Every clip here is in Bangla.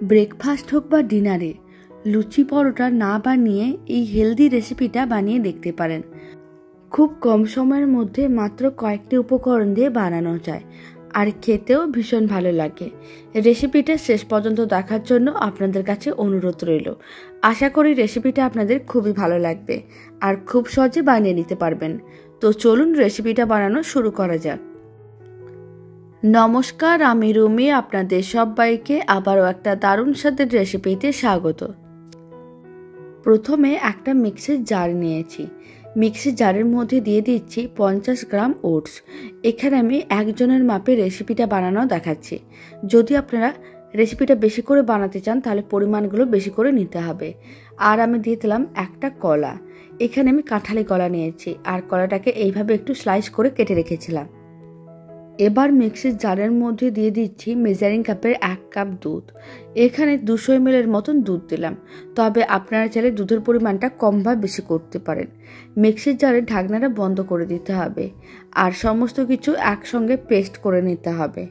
ব্রেকফাস্ট হোক বা ডিনারে লুচি পরোটা না বানিয়ে এই হেলদি রেসিপিটা বানিয়ে দেখতে পারেন। খুব কম সময়ের মধ্যে মাত্র কয়েকটি উপকরণ দিয়ে বানানো যায় আর খেতেও ভীষণ ভালো লাগে। রেসিপিটা শেষ পর্যন্ত দেখার জন্য আপনাদের কাছে অনুরোধ রইল। আশা করি রেসিপিটা আপনাদের খুবই ভালো লাগবে আর খুব সহজে বানিয়ে নিতে পারবেন। তো চলুন রেসিপিটা বানানো শুরু করা যাক। নমস্কার, আমি রুমি। আপনাদের সবাইকে আবারও একটা দারুণ স্বাদের রেসিপিতে স্বাগত। প্রথমে একটা মিক্সির জার নিয়েছি। মিক্সির জারের মধ্যে দিয়ে দিচ্ছি 50 গ্রাম ওটস। এখানে আমি একজনের মাপে রেসিপিটা বানানো দেখাচ্ছি। যদি আপনারা রেসিপিটা বেশি করে বানাতে চান তাহলে পরিমাণগুলো বেশি করে নিতে হবে। আর আমি দিয়ে দিলাম একটা কলা। এখানে আমি কাঁঠালি কলা নিয়েছি আর কলাটাকে এইভাবে একটু স্লাইস করে কেটে রেখেছিলাম। এবার মিক্সির জারের মধ্যে দিয়ে দিচ্ছি মেজারিং কাপের 1 কাপ দুধ। এখানে 200 ml এর মতন দুধ দিলাম, তবে আপনারা চাইলে দুধের পরিমাণটা কম বা বেশি করতে পারেন। মিক্সির জারের ঢাকনাটা বন্ধ করে দিতে হবে আর সমস্ত কিছু একসঙ্গে পেস্ট করে নিতে হবে।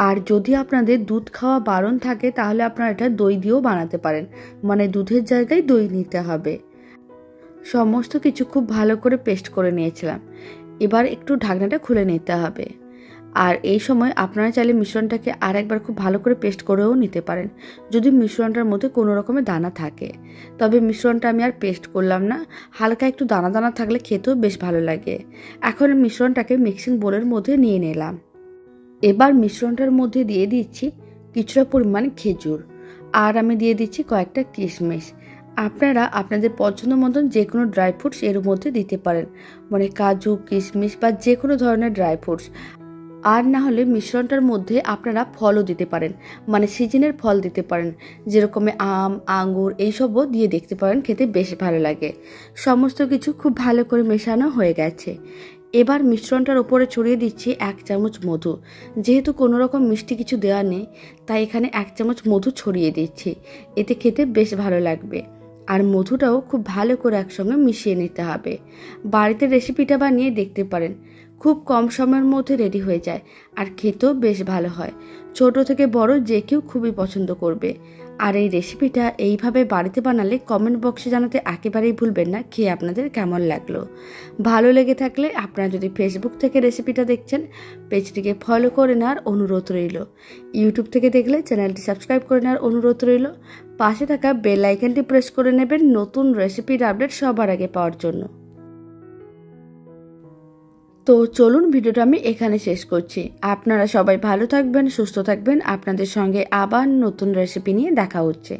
আর যদি আপনাদের দুধ খাওয়া বারণ থাকে তাহলে আপনারা এটা দই দিয়েও বানাতে পারেন, মানে দুধের জায়গায় দই নিতে হবে। সমস্ত কিছু খুব ভালো করে পেস্ট করে নিয়েছিলাম। এবার একটু ঢাকনাটা খুলে নিতে হবে। আর এই সময় আপনারা চাইলে মিশ্রণটাকে আর একবার খুব ভালো করে পেস্ট করেও নিতে পারেন যদি মিশ্রণটার মধ্যে কোনো রকমের দানা থাকে। তবে মিশ্রণটা আমি আর পেস্ট করলাম না, হালকা একটু দানা দানা থাকলে খেতেও বেশ ভালো লাগে। এখন মিশ্রণটাকে মিক্সিং বোলের মধ্যে নিয়ে নিলাম। এবার মিশ্রণটার মধ্যে দিয়ে দিচ্ছি কিছুটা পরিমাণ খেজুর আর আমি দিয়ে দিচ্ছি কয়েকটা কিশমিশ। আপনারা আপনাদের পছন্দ মতন যে কোনো ড্রাই ফ্রুটস এর মধ্যে দিতে পারেন, মানে কাজু, কিশমিশ বা যে কোনো ধরনের ড্রাই ফ্রুটস। আর না হলে মিশ্রণটার মধ্যে আপনারা ফলও দিতে পারেন, মানে সিজনের ফল দিতে পারেন, যেরকম আম, আঙ্গুর এইসবও দিয়ে দেখতে পারেন, খেতে বেশ ভালো লাগে। সমস্ত কিছু খুব ভালো করে মেশানো হয়ে গেছে। এবার মিশ্রণটার উপরে ছড়িয়ে দিচ্ছি 1 চামচ মধু। যেহেতু কোনো রকম মিষ্টি কিছু দেওয়া নেই তাই এখানে 1 চামচ মধু ছড়িয়ে দিচ্ছি, এতে খেতে বেশ ভালো লাগবে। আর মধুটাও খুব ভালো করে একসঙ্গে মিশিয়ে নিতে হবে। বাড়িতে রেসিপিটা বানিয়ে দেখতে পারেন, খুব কম সময়ের মধ্যে রেডি হয়ে যায় আর খেতেও বেশ ভালো হয়। ছোট থেকে বড় যে কেউ খুবই পছন্দ করবে। আর এই রেসিপিটা এইভাবে বাড়িতে বানালে কমেন্ট বক্সে জানাতে একেবারেই ভুলবেন না খেয়ে আপনাদের কেমন লাগলো। ভালো লেগে থাকলে আপনারা যদি ফেসবুক থেকে রেসিপিটা দেখছেন পেজটিকে ফলো করে নেওয়ার অনুরোধ রইল। ইউটিউব থেকে দেখলে চ্যানেলটি সাবস্ক্রাইব করে নেওয়ার অনুরোধ রইল। পাশে থাকা বেল আইকনটি প্রেস করে নেবেন নতুন রেসিপির আপডেট সবার আগে পাওয়ার জন্য। তো চলুন ভিডিওটা আমি এখানে শেষ করছি। আপনারা সবাই ভালো থাকবেন, সুস্থ থাকবেন। আপনাদের সঙ্গে আবার নতুন রেসিপি নিয়ে দেখা হচ্ছে।